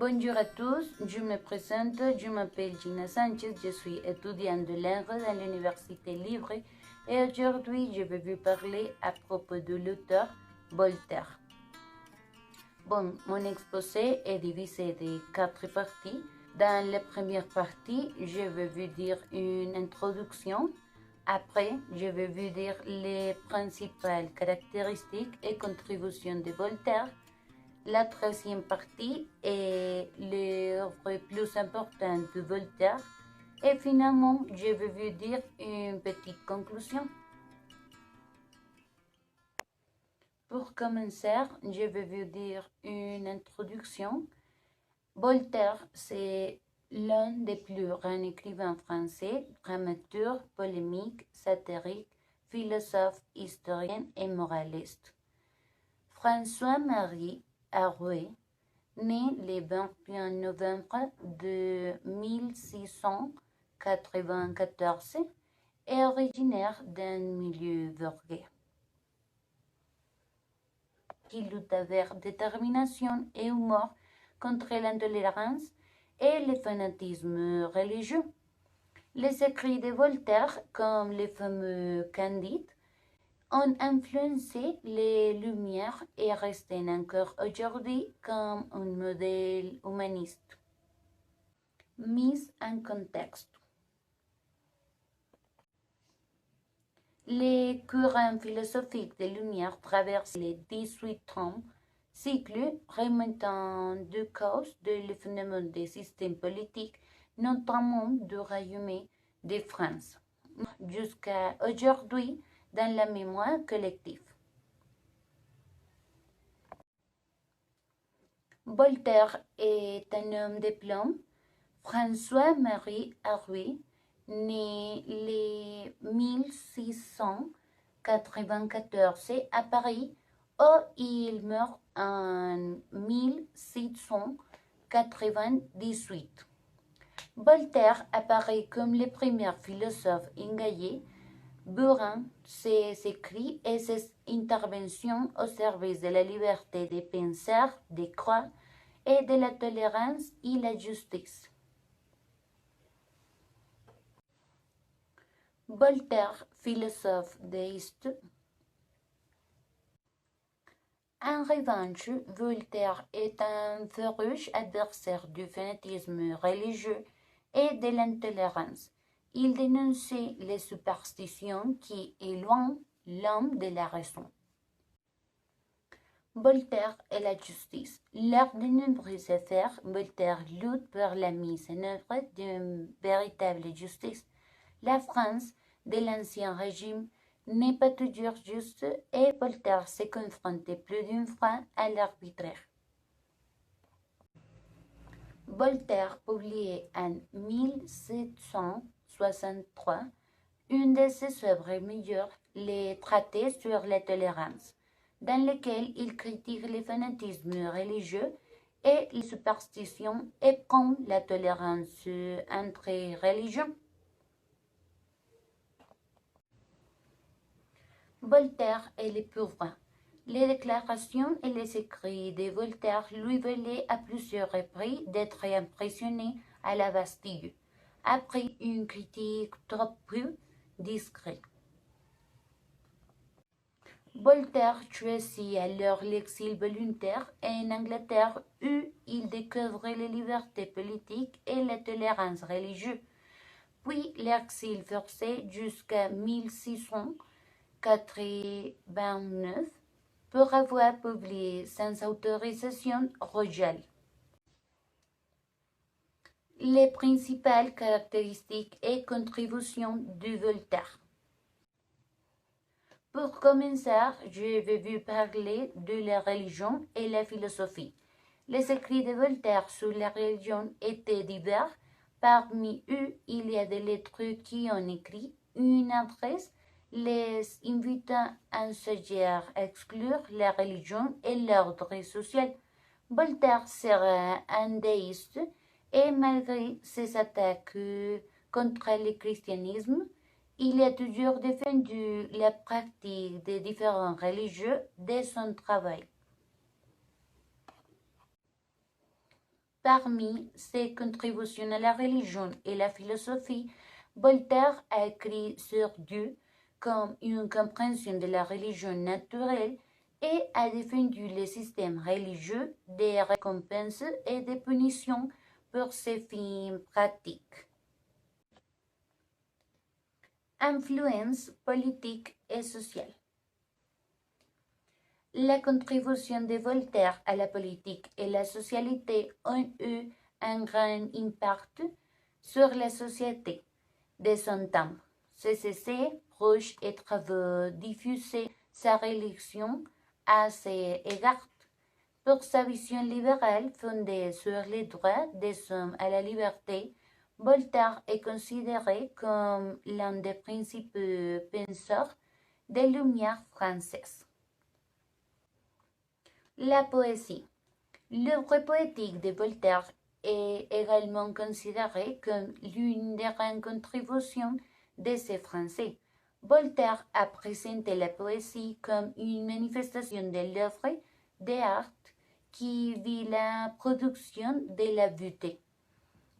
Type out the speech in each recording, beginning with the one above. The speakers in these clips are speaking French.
Bonjour à tous, je me présente, je m'appelle Gina Sanchez, je suis étudiante de langue dans l'Université Libre et aujourd'hui je vais vous parler à propos de l'auteur Voltaire. Bon, mon exposé est divisé en 4 parties. Dans la première partie, je vais vous dire une introduction. Après, je vais vous dire les principales caractéristiques et contributions de Voltaire. La troisième partie est l'œuvre plus importante de Voltaire. Et finalement, je vais vous dire une petite conclusion. Pour commencer, je vais vous dire une introduction. Voltaire, c'est l'un des plus grands écrivains français, dramaturge, polémique, satirique, philosophe, historien et moraliste. François-Marie Arouet, né le 21 novembre de 1694, est originaire d'un milieu burguais qui lutte avec détermination et humour contre l'intolérance et le fanatisme religieux. Les écrits de Voltaire, comme les fameux Candide, ont influencé les Lumières et restent encore aujourd'hui comme un modèle humaniste. Mise en contexte. Les courants philosophiques des Lumières traversent les 18 cycles remontant de cause de phénomènes des systèmes politiques, notamment du Royaume de France, jusqu'à aujourd'hui dans la mémoire collective. Voltaire est un homme de plomb. François-Marie Arouet, né le 1694 à Paris, où il meurt en 1698. Voltaire apparaît comme le premier philosophe engagé, bourrant ses écrits et ses interventions au service de la liberté de penser, de croire et de la tolérance et la justice. Voltaire, philosophe déiste. En revanche, Voltaire est un farouche adversaire du fanatisme religieux et de l'intolérance. Il dénonçait les superstitions qui éloignent l'homme de la raison. Voltaire et la justice. Lors de nombreuses affaires, Voltaire lutte pour la mise en œuvre d'une véritable justice. La France de l'Ancien Régime n'est pas toujours juste et Voltaire s'est confronté plus d'une fois à l'arbitraire. Voltaire publiait en 1763 une de ses œuvres majeures, les traités sur la tolérance, dans lequel il critique le fanatisme religieux et les superstitions et prône la tolérance entre religions. Voltaire et les pauvres. Les déclarations et les écrits de Voltaire lui valaient à plusieurs reprises d'être emprisonné à la Bastille, après une critique trop peu discrète. Voltaire choisit alors l'exil volontaire en Angleterre où il découvre les libertés politiques et la tolérance religieuse, puis l'exil forcé jusqu'à 1689 pour avoir publié sans autorisation royale. Les principales caractéristiques et contributions de Voltaire. Pour commencer, je vais vous parler de la religion et la philosophie. Les écrits de Voltaire sur la religion étaient divers. Parmi eux, il y a des lettres qui ont écrit une adresse les invitant à s'agir à exclure la religion et l'ordre social. Voltaire sera un déiste et malgré ses attaques contre le christianisme, il a toujours défendu la pratique des différents religieux dès son travail. Parmi ses contributions à la religion et la philosophie, Voltaire a écrit sur Dieu comme une compréhension de la religion naturelle et a défendu le système religieux des récompenses et des punitions pour ses fins pratiques. Influence politique et sociale. La contribution de Voltaire à la politique et la socialité ont eu un grand impact sur la société de son temps. Ses proches et travaux diffusaient sa réflexion à cet égard. Pour sa vision libérale fondée sur les droits des hommes à la liberté, Voltaire est considéré comme l'un des principaux penseurs des Lumières françaises. La poésie. L'œuvre poétique de Voltaire est également considérée comme l'une des grandes contributions de ces Français. Voltaire a présenté la poésie comme une manifestation de l'œuvre d'art qui vit la production de la beauté.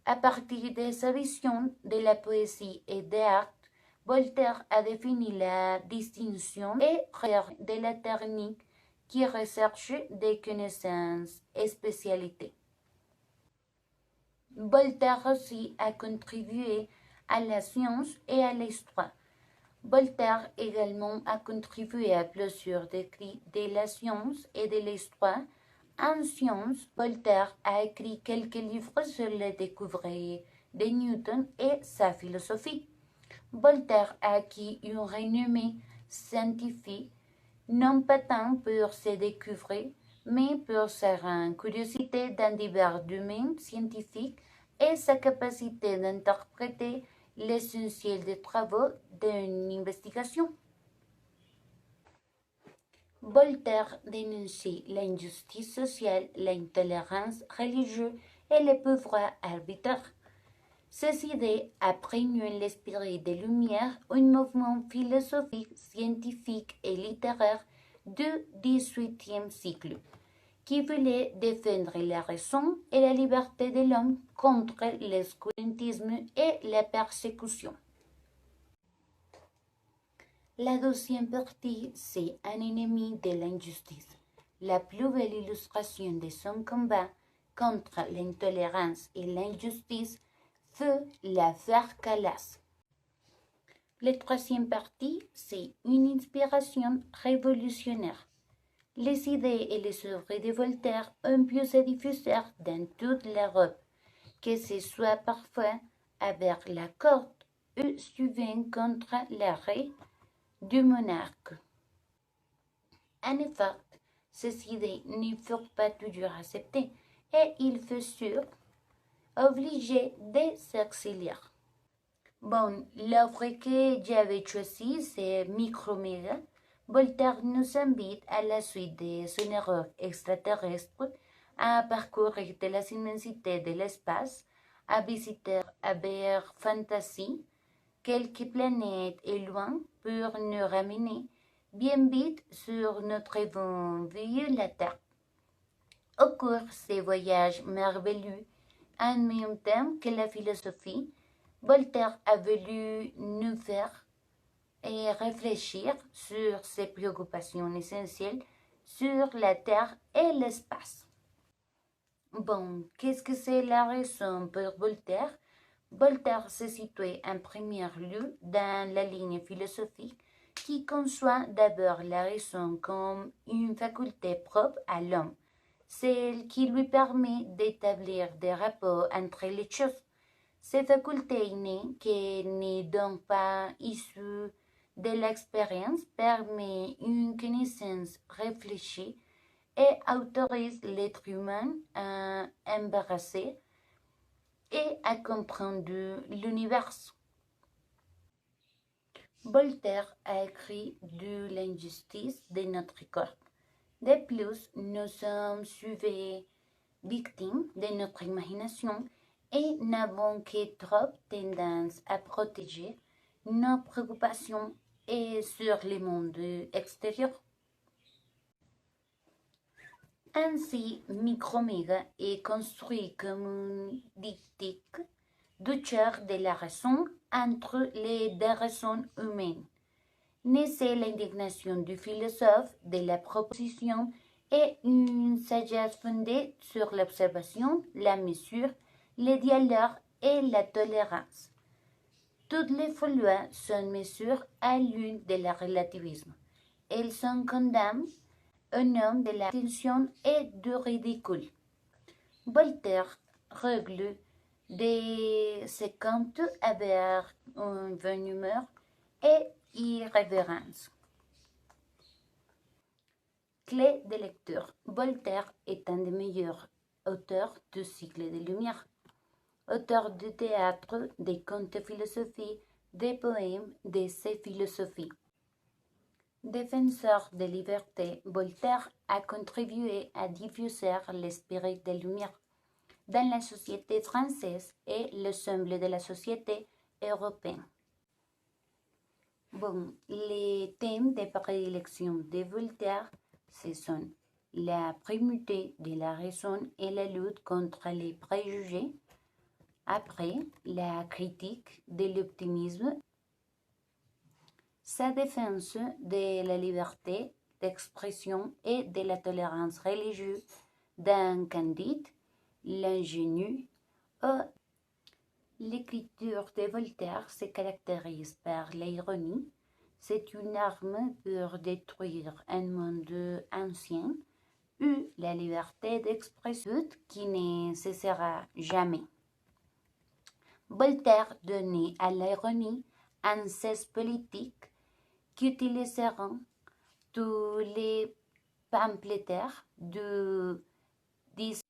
À partir de sa vision de la poésie et de l'art, Voltaire a défini la distinction et rigueur de la technique qui recherche des connaissances et spécialités. Voltaire aussi a contribué à la science et à l'histoire. Voltaire également a contribué à plusieurs écrits de la science et de l'histoire. En sciences, Voltaire a écrit quelques livres sur les découvertes de Newton et sa philosophie. Voltaire a acquis une renommée scientifique non pas tant pour ses découvertes, mais pour sa grande curiosité dans divers domaines scientifiques et sa capacité d'interpréter l'essentiel des travaux d'une investigation. Voltaire dénonçait l'injustice sociale, l'intolérance religieuse et le pouvoir arbitraire. Ces idées imprégnaient l'esprit des Lumières, un mouvement philosophique, scientifique et littéraire du XVIIIe siècle, qui voulait défendre la raison et la liberté de l'homme contre l'obscurantisme et la persécution. La deuxième partie, c'est un ennemi de l'injustice. La plus belle illustration de son combat contre l'intolérance et l'injustice fut l'affaire Calas. La troisième partie, c'est une inspiration révolutionnaire. Les idées et les œuvres de Voltaire ont pu se diffuser dans toute l'Europe, que ce soit parfois avec la cour ou souvent contre l'arrêt du monarque. En effet, ces idées ne furent pas toujours acceptées et il fut sûr obligé de s'exilier. Bon, l'œuvre que j'avais choisie, c'est Microméga. Voltaire nous invite à la suite de son erreur extraterrestre à parcourir de la immensité de l'espace, à visiter avec fantaisie quelques planètes et loin pour nous ramener bien vite sur notre bon vieux la Terre. Au cours de ces voyages merveilleux, en même temps que la philosophie, Voltaire a voulu nous faire réfléchir sur ses préoccupations essentielles sur la Terre et l'espace. Bon, qu'est-ce que c'est la raison pour Voltaire? Voltaire se situait en premier lieu dans la ligne philosophique qui conçoit d'abord la raison comme une faculté propre à l'homme, celle qui lui permet d'établir des rapports entre les choses. Cette faculté innée, qui n'est donc pas issue de l'expérience, permet une connaissance réfléchie et autorise l'être humain à embrasser et à comprendre l'univers. Voltaire a écrit de l'injustice de notre corps. De plus, nous sommes souvent victimes de notre imagination et n'avons que trop tendance à protéger nos préoccupations et sur le monde extérieur. Ainsi, Microméga est construit comme une diptyque douceur de la raison entre les deux raisons humaines. Naissait l'indignation du philosophe de la proposition et une sagesse fondée sur l'observation, la mesure, le dialogue et la tolérance. Toutes les lois sont mesures à l'une de la relativisme. Elles sont condamnées au nom de la tension et du ridicule. Voltaire règle de ses comptes avec une bonne humeur et irrévérence. Clé de lecture. Voltaire est un des meilleurs auteurs du cycle des Lumières. Auteur de théâtre, des contes de philosophie, des poèmes, d'essais philosophiques. Défenseur des libertés, Voltaire a contribué à diffuser l'esprit des Lumières dans la société française et l'ensemble de la société européenne. Bon, les thèmes de prédilection de Voltaire, ce sont la primauté de la raison et la lutte contre les préjugés. Après, la critique de l'optimisme, sa défense de la liberté d'expression et de la tolérance religieuse dans Candide, l'ingénu. L'écriture de Voltaire se caractérise par l'ironie. C'est une arme pour détruire un monde ancien ou la liberté d'expression qui ne cessera jamais. Voltaire donnait à l'ironie un sens politique qu'utiliseront tous les pamphlétaires du XVIIe.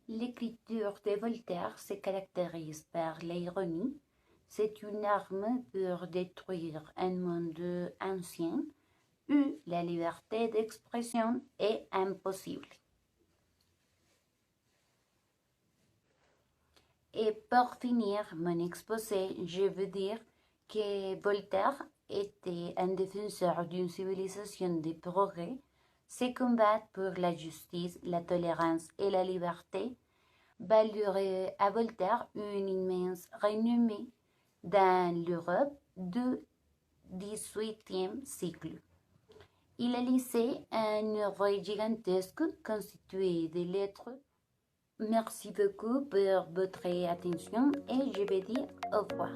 L'écriture de Voltaire se caractérise par l'ironie. C'est une arme pour détruire un monde ancien où la liberté d'expression est impossible. Et pour finir mon exposé, je veux dire que Voltaire était un défenseur d'une civilisation de progrès. Ses combats pour la justice, la tolérance et la liberté valurent à Voltaire une immense renommée dans l'Europe du XVIIIe siècle. Il a laissé un œuvre gigantesque constitué de lettres. Merci beaucoup pour votre attention et je vais dire au revoir.